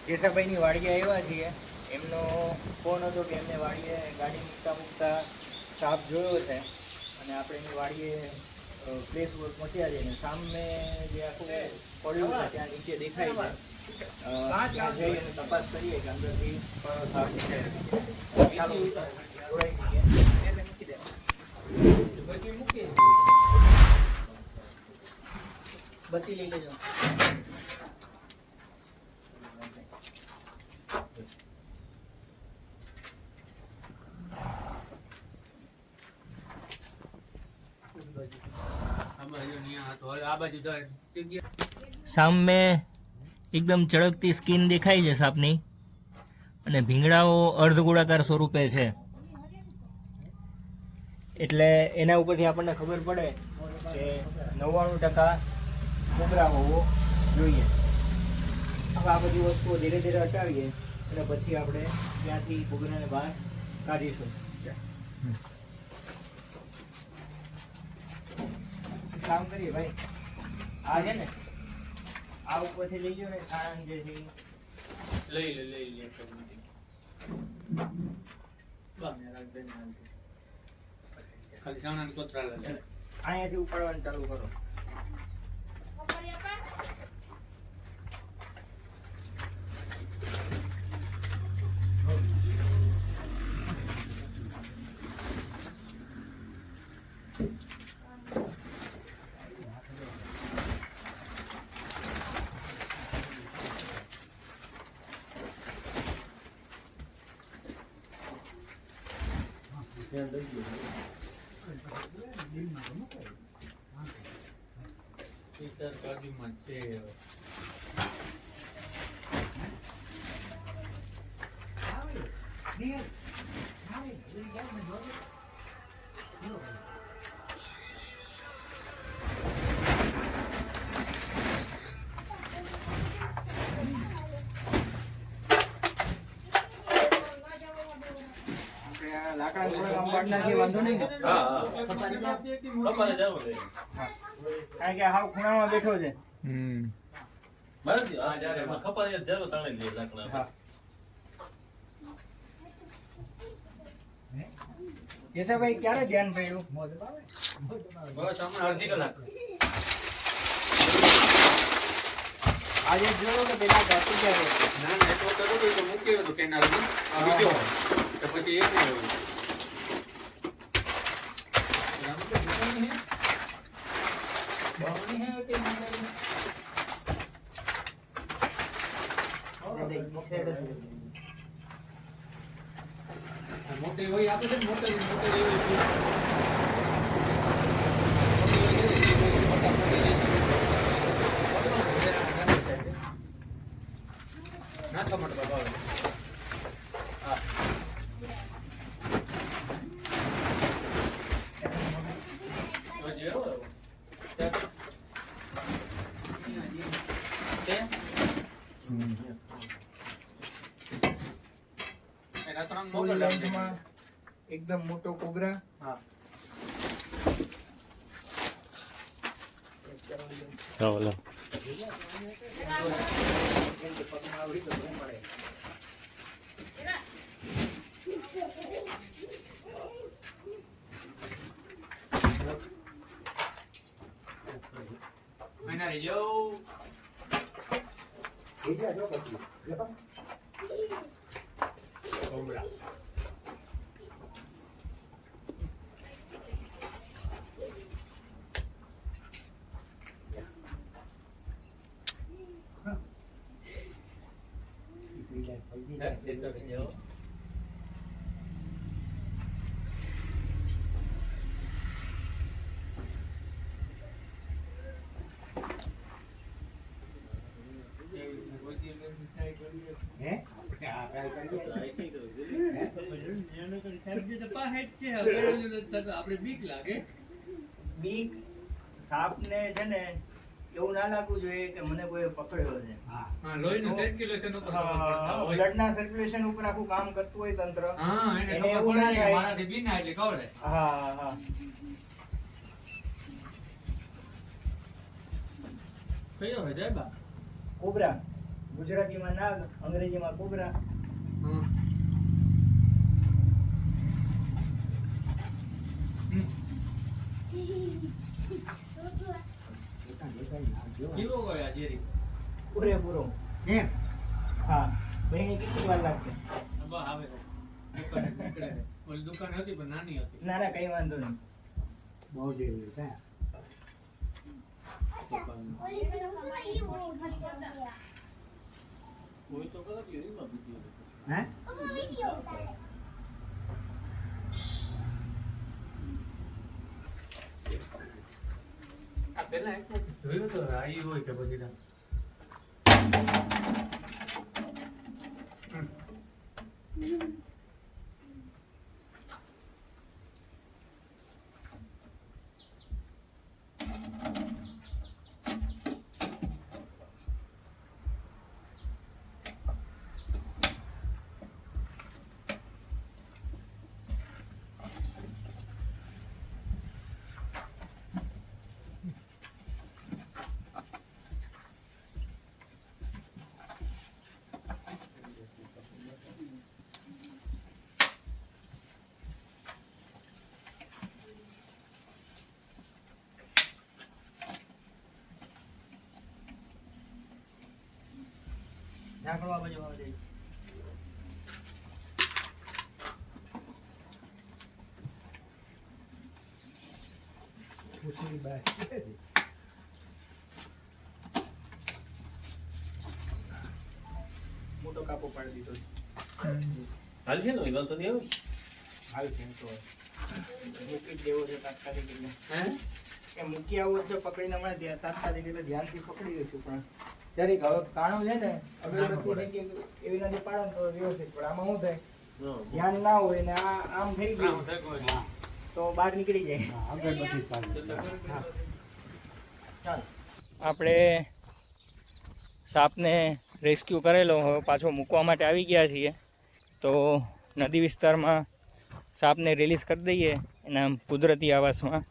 કેશાભાઈની વાડીએ આવ્યા છીએ. એમનો ફોન હતો કે એમને વાડીએ ગાડી મૂકતા સાપ જોયો છે અને આપણે એની વાડીએ પ્લેસ પર પહોંચ્યા છીએ ને સામે જે આખું પડ્યું છે ત્યાં નીચે દેખાય છે. ત્યાં જઈ અને તપાસ કરીએ કે અંદરથી સાપ છે. ચાલો જોડાઈ જઈએ. મૂકી દે બત્તી લઈ લેજો. સામે એકદમ ચળકતી સ્કિન દેખાય છે સાપની અને ભીંગડાઓ અર્ધગોળાકાર સ્વરૂપે છે એટલે એના ઉપરથી આપણને ખબર પડે કે 99% કોબરા હોવો જોઈએ. હવે આ બધી વસ્તુઓ ધીરે ધીરે હટાવીએ અને પછી આપણે ત્યાંથી કોબરાને બહાર કાઢીશું. કામ કરીએ ભાઈ. આ છે ને આ ઉપરથી લઈ ગયો ને સાણંદ જે છે લઈ લે ખાલી સાણંદ કોતરા લે. અહીંયાથી ઉપાડવાનું ચાલુ કરો. લાકડા વાંધો નહીં ને? કારણ કે હાવ ખૂણામાં બેઠો છે. કેશાભાઈ ક્યારે ધ્યાન પડ્યું? અડધી કલાક. આજે જોયો કે પેલા ગાતું ક્યારે? ના ના એટલો તો મૂકી હતું કેનાલમાં પછી એક નહીં મોટી હોય આપે છે મોટી ના ટમાટર બાબા. હા એકદમ મોટો કોબરા. હા આપણે બીક લાગે. બીક સાપને છે ને એવું ના લાગવું જોઈએ કે મને કોઈ પકડ્યો છે. લોહીનું સર્ક્યુલેશન ઉપર બ્લડના સર્ક્યુલેશન ઉપર આખું કામ કરતું હોય તંત્ર. એને એવું ના થાય મારાથી બીના એટલે કવરે. હા હા કયો હોય સાહેબ? કોબરા. ગુજરાતીમાં નાગ, અંગ્રેજીમાં કોબરા. કેવો હોય આ જેરી? પૂરેપૂરો. હા, ભાઈ કેટલી વાર લાગશે? બસ આવે છે. દુકાને નીકળે છે. ઓલી દુકાન હતી પણ નાની હતી. ના ના, કઈ વાંધો નહીં. બહુ જેવી છે. કોઈ તો કદાચ એમાં બીજી હતી. હે? આ પેલા એક વખત જોયું તો રાઈ હોય કે પછી ના? ઢાંકણું આ બાજુ આવવા દે. પૂછડી બહાર. મોટો કાપો પાડી દીધો. હાલ છે ને વાંધો નહીં આવે. હાલ છે તો મૂકી જ દેવો છે તાત્કાલિક. એટલે હે? એ મૂકી આવો છે પકડીને હમણાં ત્યાં તાત્કાલિક એટલે ધ્યાનથી પકડી દઈશું. પણ જરીક હવે કાણું છે ને અગરબત્તી થઈ ગઈ એવી નથી પાડો ને તો વ્યવસ્થિત. પણ આમાં શું થાય, ધ્યાન ના હોય ને આ આમ થઈ ગયું તો બહાર નીકળી જાય. અગરબત્તી પાડી. ચાલ, આપણે સાપને રેસ્ક્યુ કરેલો, હવે પાછો મૂકવા માટે આવી ગયા છીએ. તો નદી વિસ્તારમાં સાપને રિલીઝ કરી દઈએ એના કુદરતી આવાસમાં.